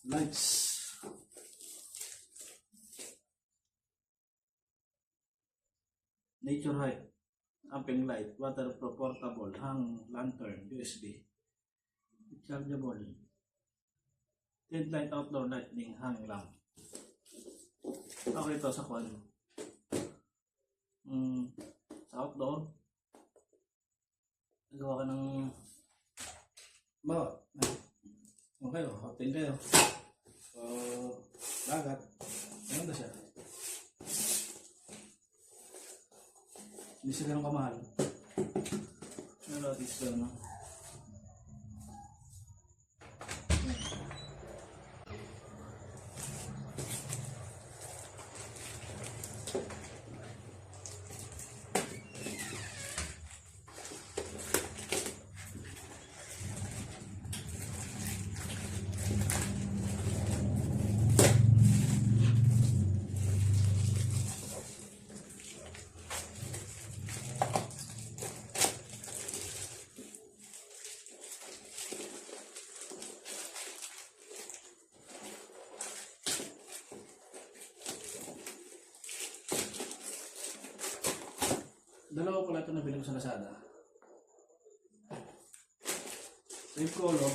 Lights. Nature Height. Amping light. Waterproof portable. Hang lantern. USB. Rechargeable. Tent light outdoor lightning. Hang lamp. Okay to sa kwan. Sa outdoor. Nagawa ka ng okay, hotel kayo. Dagat. Ano ba siya? Hindi sila ng kamahal. Pero at least no? Dalawa pala ito nabili ko sa Lazada. Same color.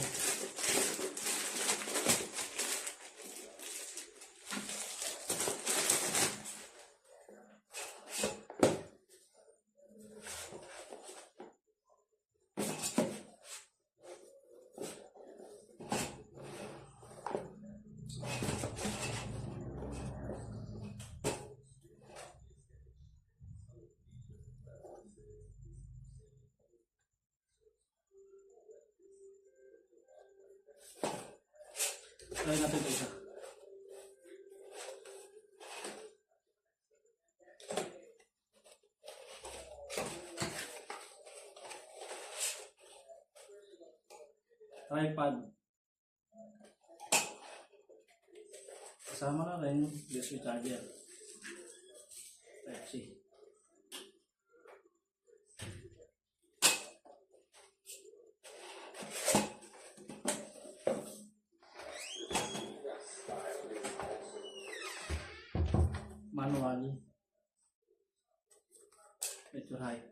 Try natin ito isa. Tripod. Kasama na rin USB charger. Type-C. Manual. Nature Height.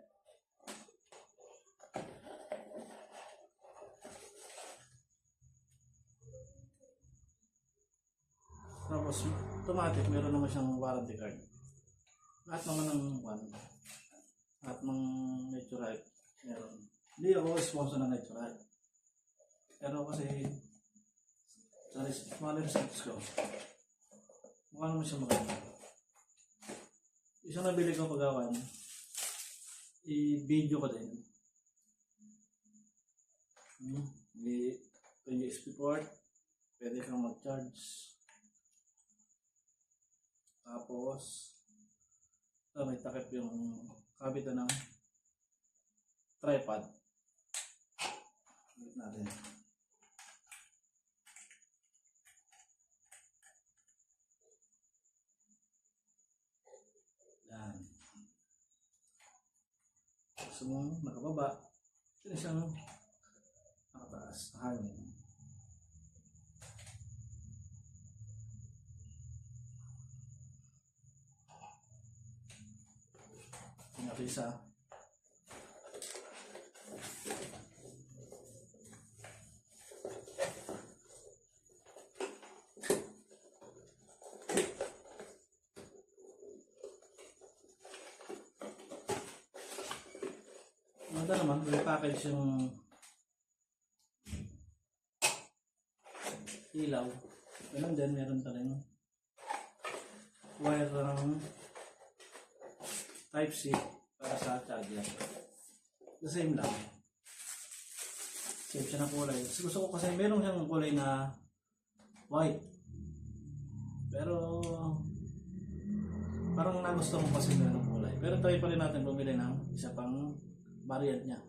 Tapos automatic, meron naman siyang warranty card. Lahat naman ng lahat ng Nature Height meron. Hindi ako sponsor ng Nature Height. Pero kasi sa mga research ko, mukha naman siya maganda. Isang nabili ko paggawan, i-video ko din. May USB port, pwede kang mag-charge. Tapos, may takip yung kabitan ng tripod. Ulit natin. Yan. Gusto mong nakababa. Ito na siyang nakataas. Hangin. Ito isa. Ito naman, may package yung ilaw. Ganun din, meron pa rin wire ng Type-C para sa charger. The same lang. Same siya ng kulay. Gusto ko kasi meron siyang kulay na white. Pero parang nagusto ko kasi meron ng kulay. Pero try pa rin natin bumili ng isa pang variant niya.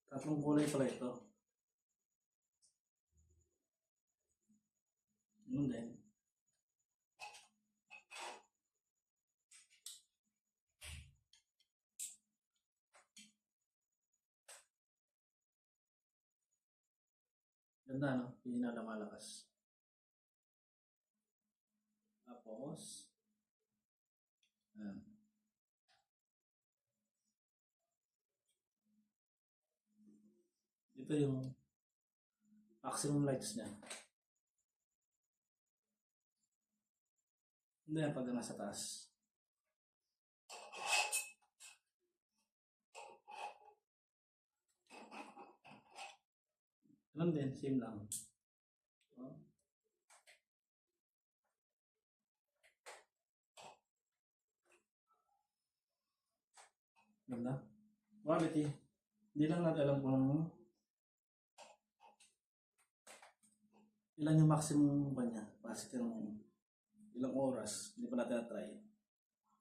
Tatlong kulay pala ito. Ganun din. Ganda, no? Hindi na malakas. Tapos, ayan. Ito yung maximum lights niya. Hindi yan pag nasa taas. Ganun din, same lang. Oh. Ganda. Quality. Hindi lang natin alam kung ilan yung maximum ba niya. Kasi yung ilang oras. Hindi pa natin na-try.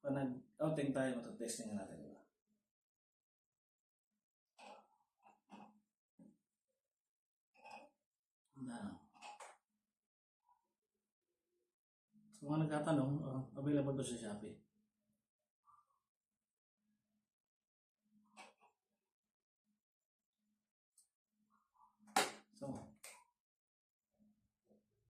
Pag nag-outing tayo, matotesting natin. Diba? Na. So, mga nagtatanong, available to sa Shopee.